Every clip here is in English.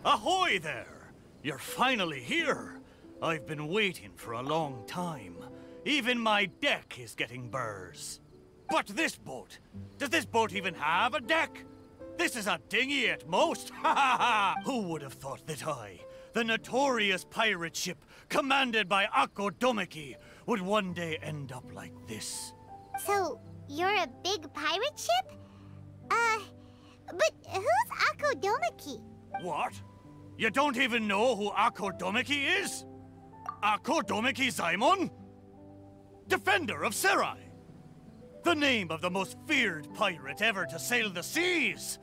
Ahoy there! You're finally here. I've been waiting for a long time. Even my deck is getting burrs. But this boat, does this boat even have a deck? This is a dinghy at most. Ha ha ha! Who would have thought that I, the notorious pirate ship commanded by Akko Domeki, would one day end up like this? So, you're a big pirate ship? But who's Akko Domeki? What? You don't even know who Akko Domeki is? Akko Domeki Zaimon? Defender of Serai! The name of the most feared pirate ever to sail the seas!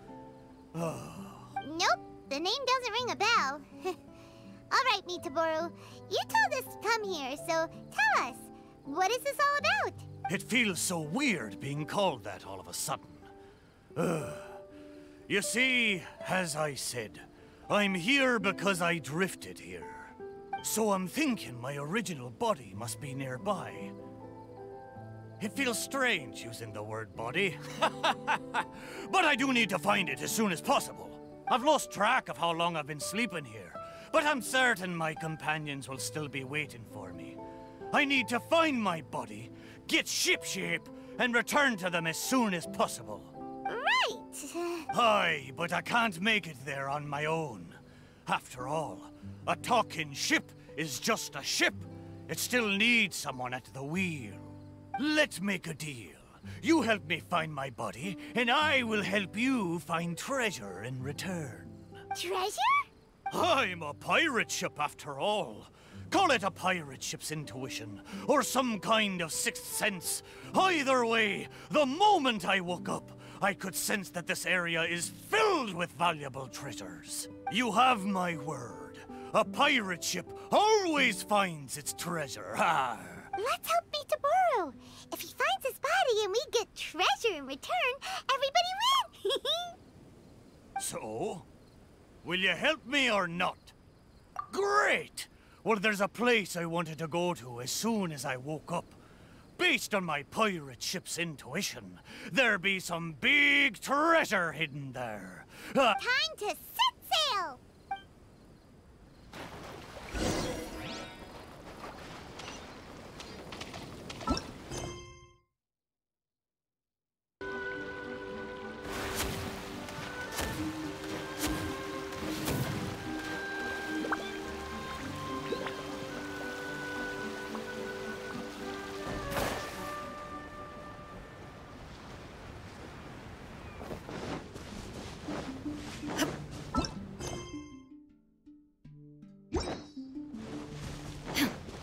Nope, the name doesn't ring a bell. Alright, Miitoboru, you told us to come here, so tell us, what is this all about? It feels so weird being called that all of a sudden. You see, as I said, I'm here because I drifted here. So I'm thinking my original body must be nearby. It feels strange using the word body. But I do need to find it as soon as possible. I've lost track of how long I've been sleeping here, but I'm certain my companions will still be waiting for me. I need to find my body, get shipshape, and return to them as soon as possible. Right. Aye, but I can't make it there on my own. After all, a talking ship is just a ship. It still needs someone at the wheel. Let's make a deal. You help me find my body, and I will help you find treasure in return. Treasure? I'm a pirate ship after all. Call it a pirate ship's intuition, or some kind of sixth sense. Either way, the moment I woke up, I could sense that this area is filled with valuable treasures. You have my word. A pirate ship always finds its treasure. Let's help Miitoboru. If he finds his body and we get treasure in return, everybody wins! So? Will you help me or not? Great! Well, there's a place I wanted to go to as soon as I woke up. Based on my pirate ship's intuition, there be some big treasure hidden there. Time to set sail!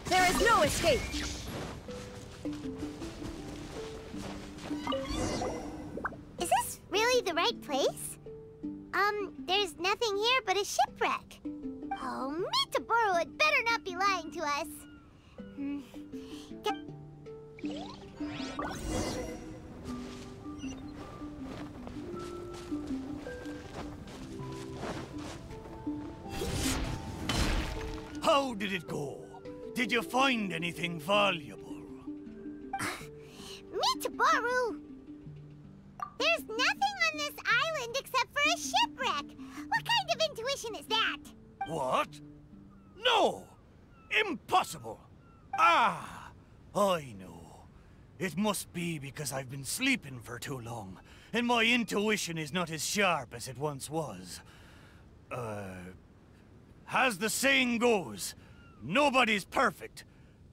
There is no escape! Is this really the right place? There's nothing here but a shipwreck. Oh, Miitoboru had better not be lying to us. How did it go? Did you find anything valuable? Miitoboru! There's nothing on this island except for a shipwreck. What kind of intuition is that? What? No! Impossible! Ah! I know. It must be because I've been sleeping for too long, and my intuition is not as sharp as it once was. As the saying goes, nobody's perfect,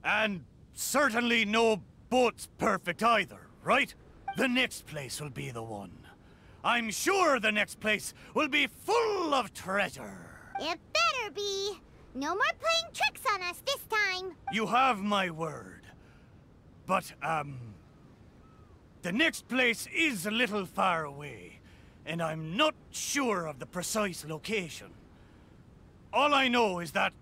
and certainly no boat's perfect either, right? The next place will be the one. I'm sure the next place will be full of treasure. It better be. No more playing tricks on us this time. You have my word. But, the next place is a little far away, and I'm not sure of the precise location. All I know is that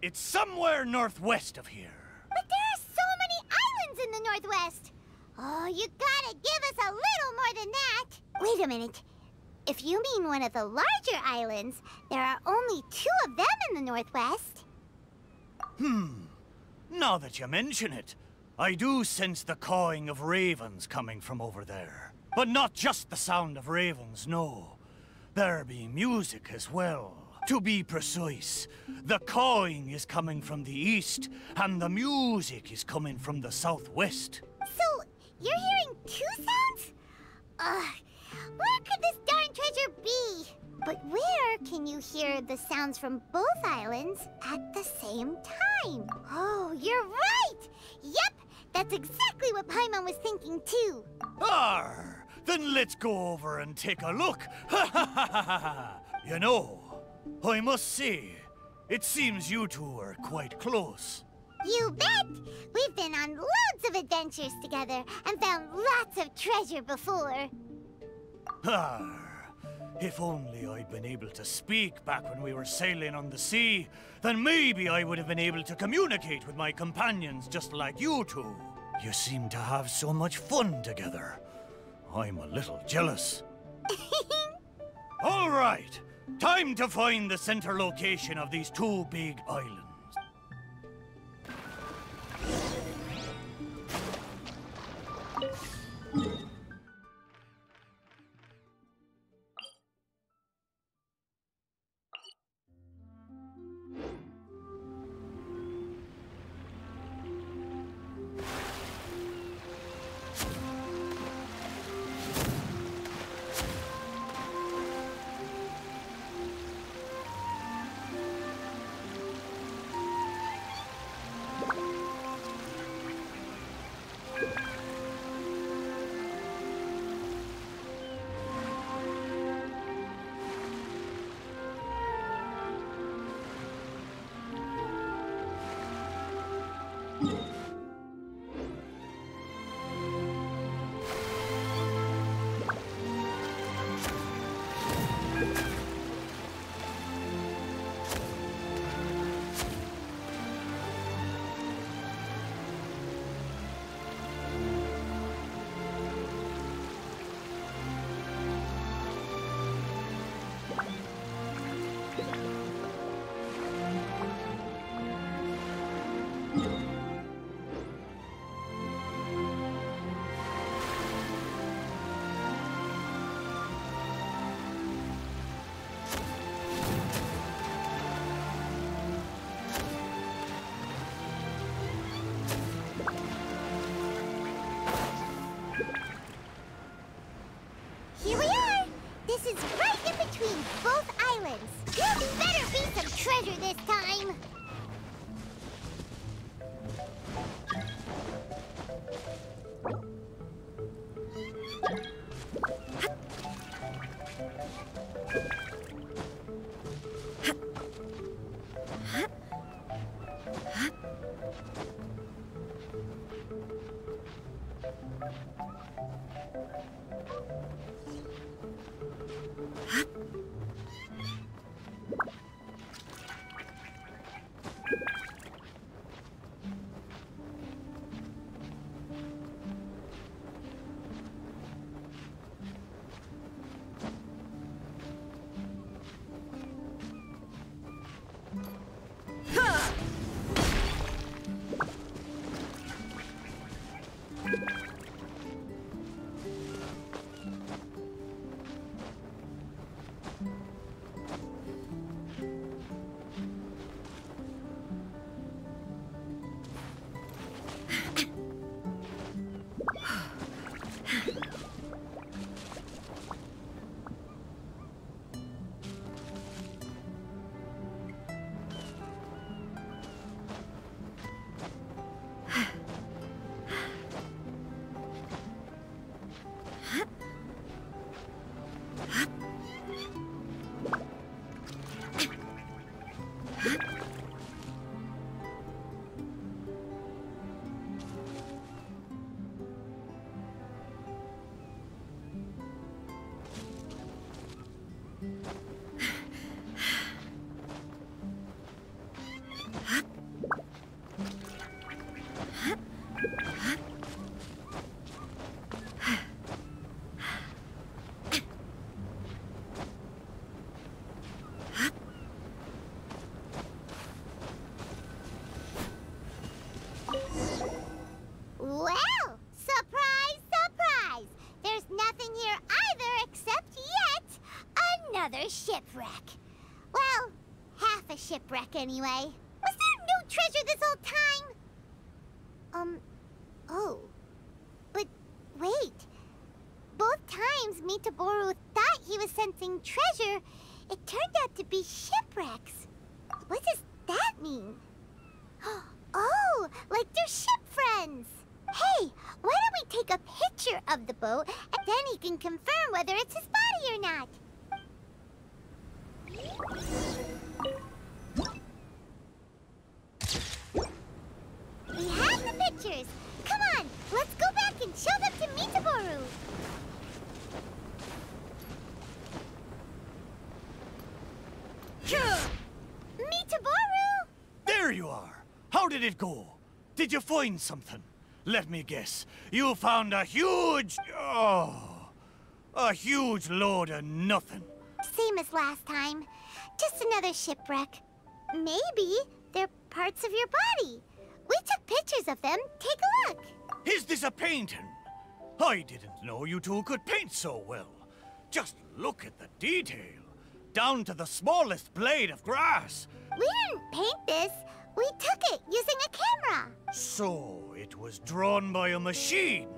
it's somewhere northwest of here. But there are so many islands in the northwest. Oh, you gotta give us a little more than that. Wait a minute. If you mean one of the larger islands, there are only 2 of them in the northwest. Now that you mention it, I do sense the cawing of ravens coming from over there. But not just the sound of ravens, no. There be music as well. To be precise, the cawing is coming from the east, and the music is coming from the southwest. So, you're hearing two sounds? Where could this darn treasure be? But where can you hear the sounds from both islands at the same time? Oh, you're right! Yep, that's exactly what Paimon was thinking too. Arr! Then let's go over and take a look. Ha ha ha ha ha! You know, I must say, it seems you two are quite close. You bet! We've been on loads of adventures together and found lots of treasure before. Arr! If only I'd been able to speak back when we were sailing on the sea, then maybe I would have been able to communicate with my companions just like you two. You seem to have so much fun together. I'm a little jealous. All right, time to find the center location of these two big islands. Here we are! This is right in between both islands. You better be some treasure this time! Another shipwreck. Well, half a shipwreck anyway. Was there no treasure this whole time? Oh. But wait. Both times Miitoboru thought he was sensing treasure, it turned out to be shipwrecks. What does that mean? Oh, like they're ship friends. Hey, why don't we take a picture of the boat, and then he can confirm whether it's his body or not. We have the pictures. Come on, let's go back and show them to Miitoboru. Miitoboru! There you are. How did it go? Did you find something? Let me guess. You found a huge... Oh, a huge load of nothing. Same as last time. Just another shipwreck. Maybe they're parts of your body. We took pictures of them. Take a look. Is this a painting? I didn't know you two could paint so well. Just look at the detail. Down to the smallest blade of grass. We didn't paint this. We took it using a camera. So it was drawn by a machine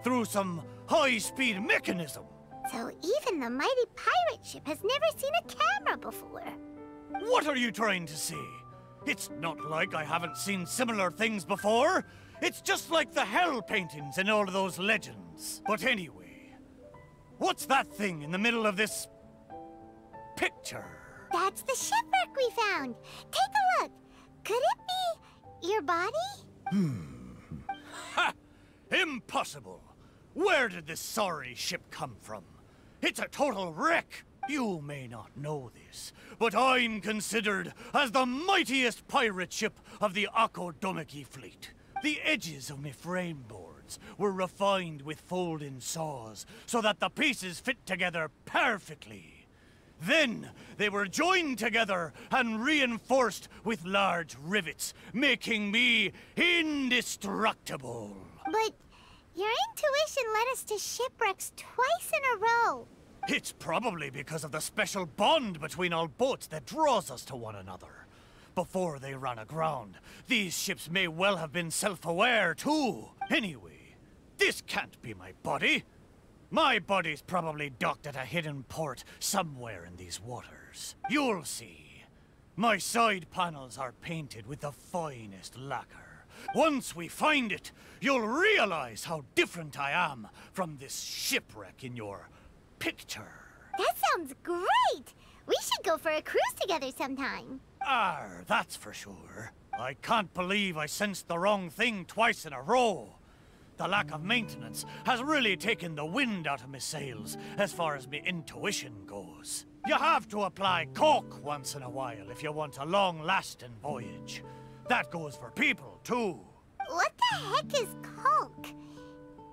through some high-speed mechanism. So even the mighty pirate ship has never seen a camera before. What are you trying to say? It's not like I haven't seen similar things before. It's just like the hell paintings in all of those legends. But anyway, what's that thing in the middle of this picture? That's the shipwreck we found. Take a look. Could it be your body? Ha! Impossible! Where did this sorry ship come from? It's a total wreck! You may not know this, but I'm considered as the mightiest pirate ship of the Akodomiki fleet. The edges of my frame boards were refined with fold-in saws so that the pieces fit together perfectly. Then they were joined together and reinforced with large rivets, making me indestructible. But your intuition led us to shipwrecks twice in a row. It's probably because of the special bond between our boats that draws us to one another. Before they ran aground, these ships may well have been self-aware too. Anyway, this can't be my body. My body's probably docked at a hidden port somewhere in these waters. You'll see. My side panels are painted with the finest lacquer. Once we find it, you'll realize how different I am from this shipwreck in your picture. That sounds great! We should go for a cruise together sometime. That's for sure. I can't believe I sensed the wrong thing twice in a row. The lack of maintenance has really taken the wind out of my sails as far as my intuition goes. You have to apply cork once in a while if you want a long-lasting voyage. That goes for people, too. What the heck is caulk?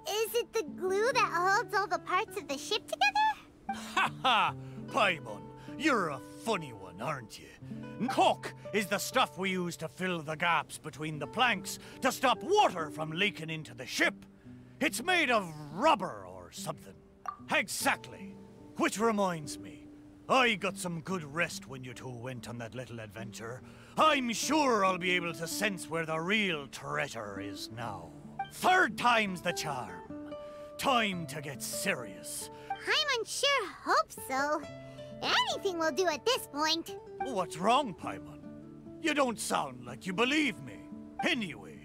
Is it the glue that holds all the parts of the ship together? Ha ha! Paimon, you're a funny one, aren't you? Caulk is the stuff we use to fill the gaps between the planks to stop water from leaking into the ship. It's made of rubber or something. Exactly. Which reminds me, I got some good rest when you two went on that little adventure. I'm sure I'll be able to sense where the real treasure is now. Third time's the charm. Time to get serious. Paimon sure hopes so. Anything will do at this point. What's wrong, Paimon? You don't sound like you believe me. Anyway,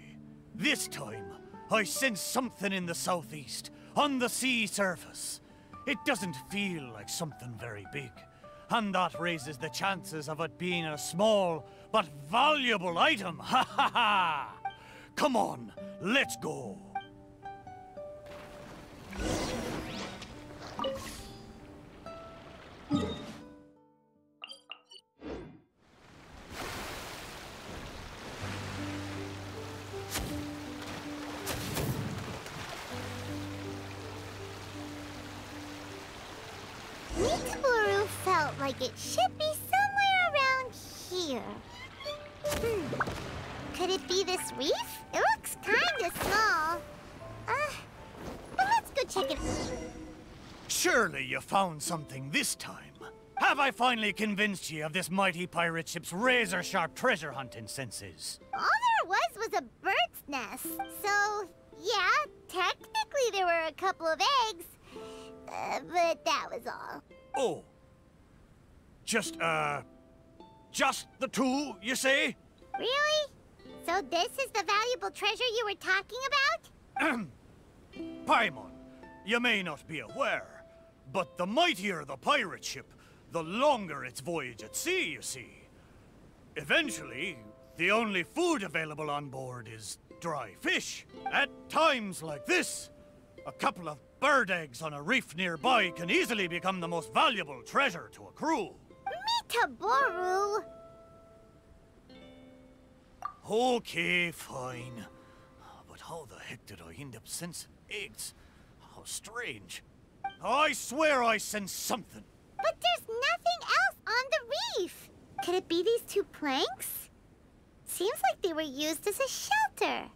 this time, I sense something in the southeast, on the sea surface. It doesn't feel like something very big, and that raises the chances of it being a small but valuable item. Ha ha ha! Come on, let's go. Miitoboru felt like it should be somewhere around here. Could it be this reef? It looks kinda small. But let's go check it out. Surely you found something this time. Have I finally convinced ye of this mighty pirate ship's razor-sharp treasure hunting senses? All there was a bird's nest. So, yeah, technically there were a couple of eggs. But that was all. Oh. Just the two, you say? Really? So this is the valuable treasure you were talking about? Paimon, you may not be aware, but the mightier the pirate ship, the longer its voyage at sea, you see. Eventually, the only food available on board is dry fish. At times like this, a couple of bird eggs on a reef nearby can easily become the most valuable treasure to a crew. Miitoboru! Okay, fine. But how the heck did I end up sensing eggs? How strange. I swear I sensed something. But there's nothing else on the reef! Could it be these two planks? Seems like they were used as a shelter.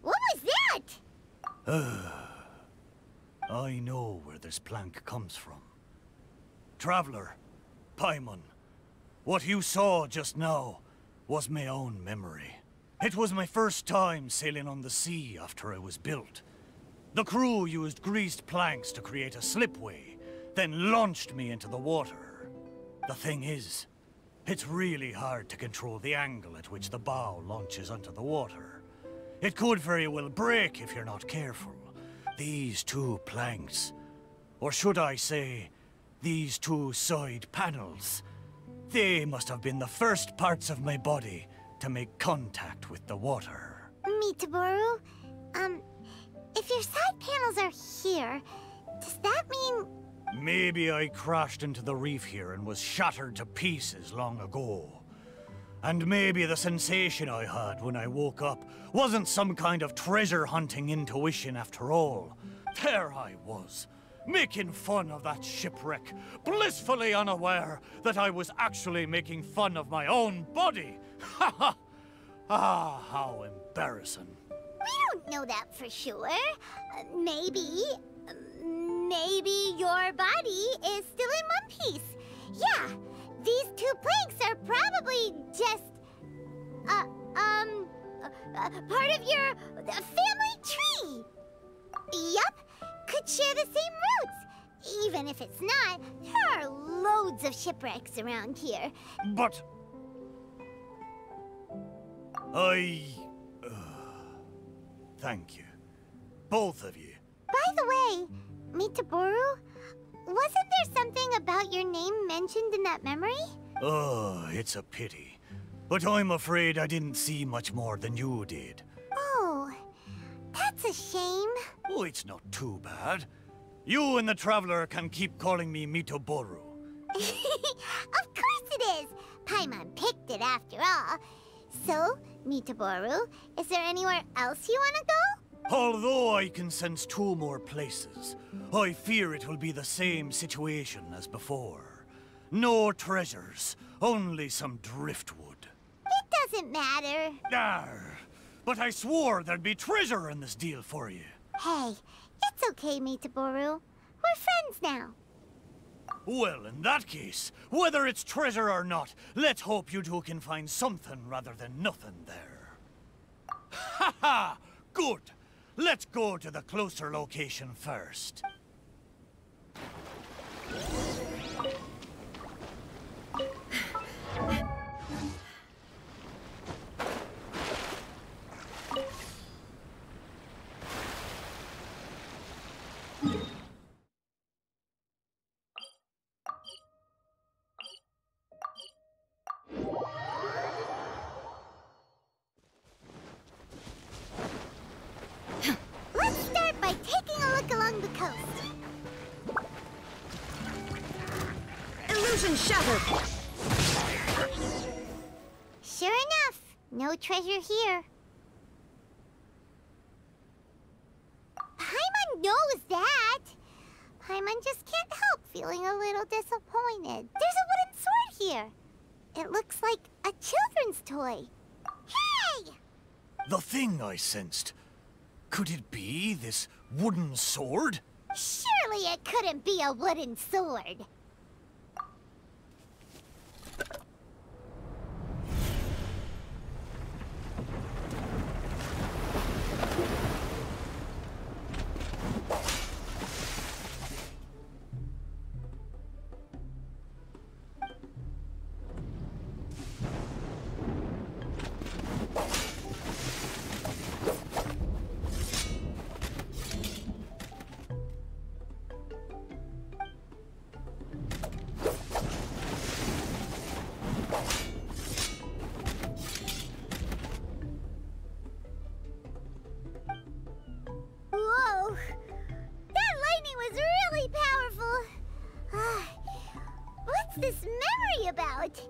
What was that? I know where this plank comes from. Traveler, Paimon, what you saw just now was my own memory. It was my first time sailing on the sea after I was built. The crew used greased planks to create a slipway, then launched me into the water. The thing is, it's really hard to control the angle at which the bow launches onto the water. It could very well break if you're not careful. These two planks, or should I say, these two side panels, they must have been the first parts of my body to make contact with the water. Miitoboru, if your side panels are here, does that mean... Maybe I crashed into the reef here and was shattered to pieces long ago. And maybe the sensation I had when I woke up wasn't some kind of treasure-hunting intuition after all. There I was, making fun of that shipwreck, blissfully unaware that I was actually making fun of my own body. Ha ha! Ah, how embarrassing. We don't know that for sure. Maybe your body is still in one piece. Yeah, these two planks are probably just, part of your family tree. Yup, could share the same roots. Even if it's not, there are loads of shipwrecks around here. But... thank you. Both of you. By the way, Miitoboru, wasn't there something about your name mentioned in that memory? Oh, it's a pity. But I'm afraid I didn't see much more than you did. Oh, that's a shame. Oh, it's not too bad. You and the Traveler can keep calling me Miitoboru. Of course it is! Paimon picked it after all. So, Miitoboru, is there anywhere else you want to go? Although I can sense two more places, I fear it will be the same situation as before. No treasures, only some driftwood. It doesn't matter. Arr, but I swore there'd be treasure in this deal for you. Hey, it's okay, Miitoboru. We're friends now. Well, in that case, whether it's treasure or not, let's hope you two can find something rather than nothing there. Ha ha! Good! Let's go to the closer location first. coast. Illusion shattered! Sure enough, no treasure here. Paimon knows that. Paimon just can't help feeling a little disappointed. There's a wooden sword here. It looks like a children's toy. Hey! The thing I sensed. Could it be this wooden sword? Surely it couldn't be a wooden sword. Whoa! That lightning was really powerful. What's this memory about?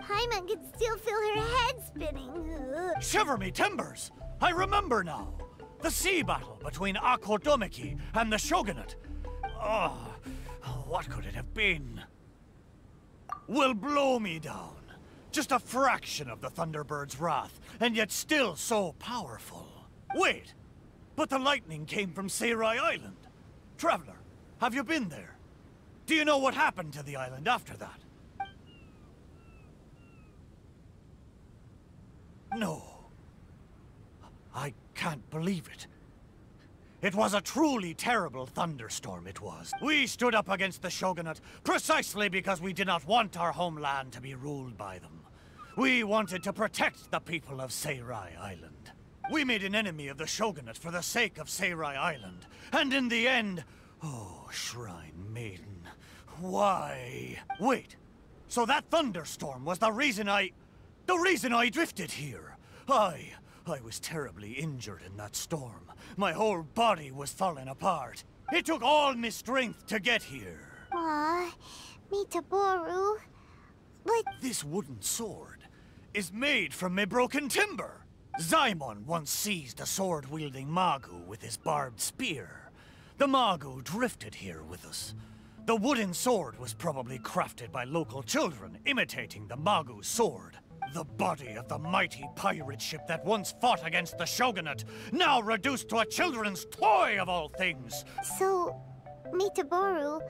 Paimon can still feel her head spinning. Shiver me timbers! I remember now. The sea battle between Akodomiki and the Shogunate. Oh, what could it have been? Will blow me down. Just a fraction of the Thunderbird's wrath, and yet still so powerful. Wait, but the lightning came from Seirai Island. Traveler, have you been there? Do you know what happened to the island after that? No. I can't believe it. It was a truly terrible thunderstorm, it was. We stood up against the Shogunate precisely because we did not want our homeland to be ruled by them. We wanted to protect the people of Seirai Island. We made an enemy of the Shogunate for the sake of Seirai Island. And in the end... Oh, Shrine Maiden. Why? Wait. So that thunderstorm was the reason I drifted here. I was terribly injured in that storm. My whole body was falling apart. It took all my strength to get here. Aw, Miitoboru. But... This wooden sword is made from my broken timber. Zaimon once seized a sword-wielding Magu with his barbed spear. The Magu drifted here with us. The wooden sword was probably crafted by local children, imitating the Magu's sword. The body of the mighty pirate ship that once fought against the Shogunate, now reduced to a children's toy of all things. So, Miitoboru,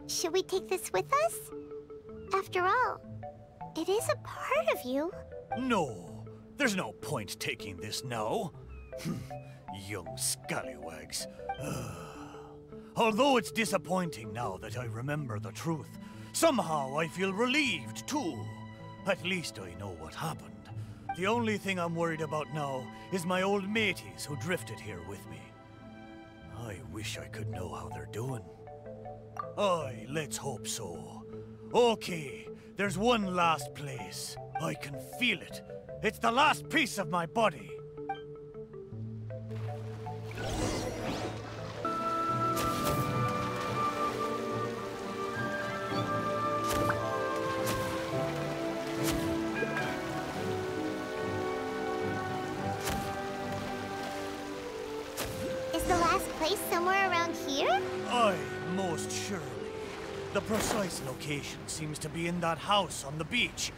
should we take this with us? After all, it is a part of you. No, there's no point taking this now. Young scallywags. Although it's disappointing now that I remember the truth, somehow I feel relieved too. At least I know what happened. The only thing I'm worried about now is my old mateys who drifted here with me. I wish I could know how they're doing. Aye, let's hope so. Okay, there's one last place. I can feel it. It's the last piece of my body. Is the last place somewhere around here? Aye, most surely. The precise location seems to be in that house on the beach.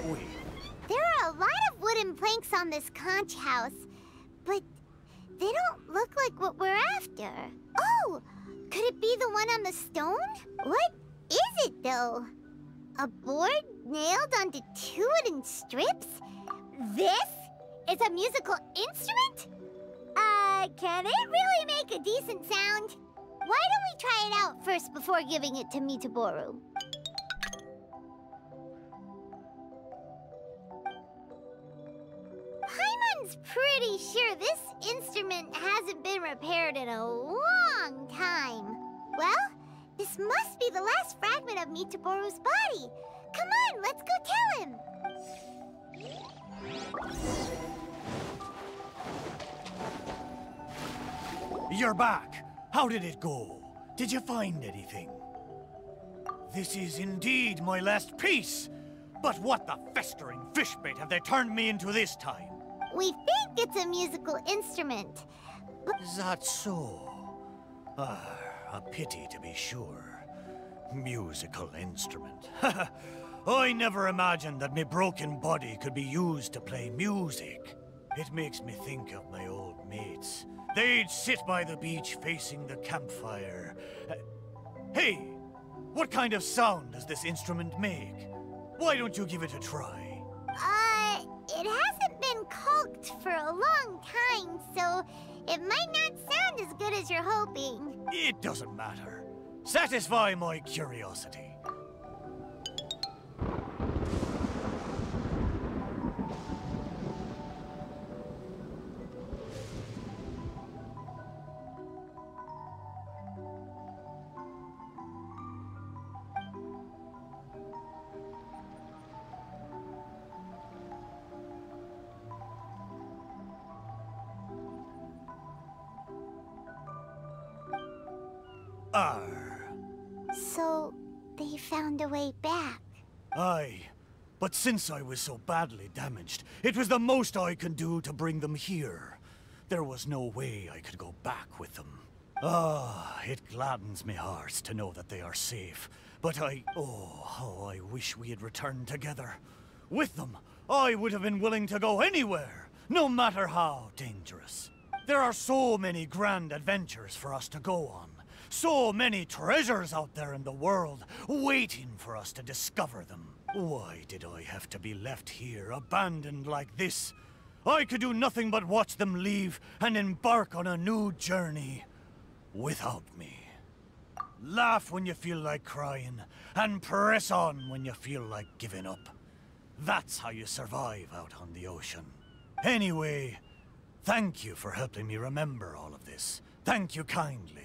Wait. There are a lot of wooden planks on this conch house, but they don't look like what we're after. Oh, could it be the one on the stone? What is it, though? A board nailed onto two wooden strips? This is a musical instrument? Can it really make a decent sound? Why don't we try it out first before giving it to Miitoboru? Paimon's pretty sure this instrument hasn't been repaired in a long time. Well, this must be the last fragment of Miitoboru's body. Come on, let's go tell him. You're back. How did it go? Did you find anything? This is indeed my last piece. But what the festering fishbait have they turned me into this time? We think it's a musical instrument. Is that so? Ah, a pity to be sure. Musical instrument. I never imagined that my broken body could be used to play music. It makes me think of my old mates. They'd sit by the beach facing the campfire. Hey, what kind of sound does this instrument make? Why don't you give it a try? It hasn't been caulked for a long time, so it might not sound as good as you're hoping. It doesn't matter. Satisfy my curiosity. So, they found a way back. Aye, but since I was so badly damaged, it was the most I could do to bring them here. There was no way I could go back with them. Ah, it gladdens me heart to know that they are safe. But oh, how I wish we had returned together. With them, I would have been willing to go anywhere, no matter how dangerous. There are so many grand adventures for us to go on. So many treasures out there in the world, waiting for us to discover them. Why did I have to be left here, abandoned like this? I could do nothing but watch them leave and embark on a new journey without me. Laugh when you feel like crying, and press on when you feel like giving up. That's how you survive out on the ocean. Anyway, thank you for helping me remember all of this. Thank you kindly.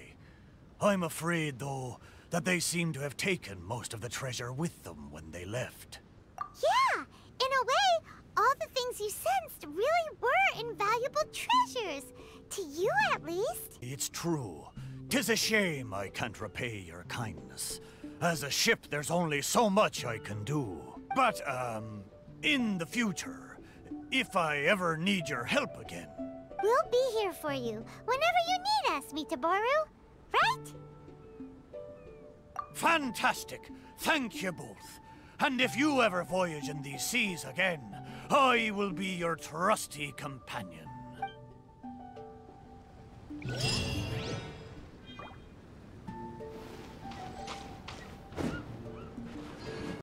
I'm afraid, though, that they seem to have taken most of the treasure with them when they left. Yeah, in a way, all the things you sensed really were invaluable treasures. To you, at least. It's true. 'Tis a shame I can't repay your kindness. As a ship, there's only so much I can do. But, in the future, if I ever need your help again... We'll be here for you, whenever you need us, Miitoboru. Right? Fantastic! Thank you both. And if you ever voyage in these seas again, I will be your trusty companion.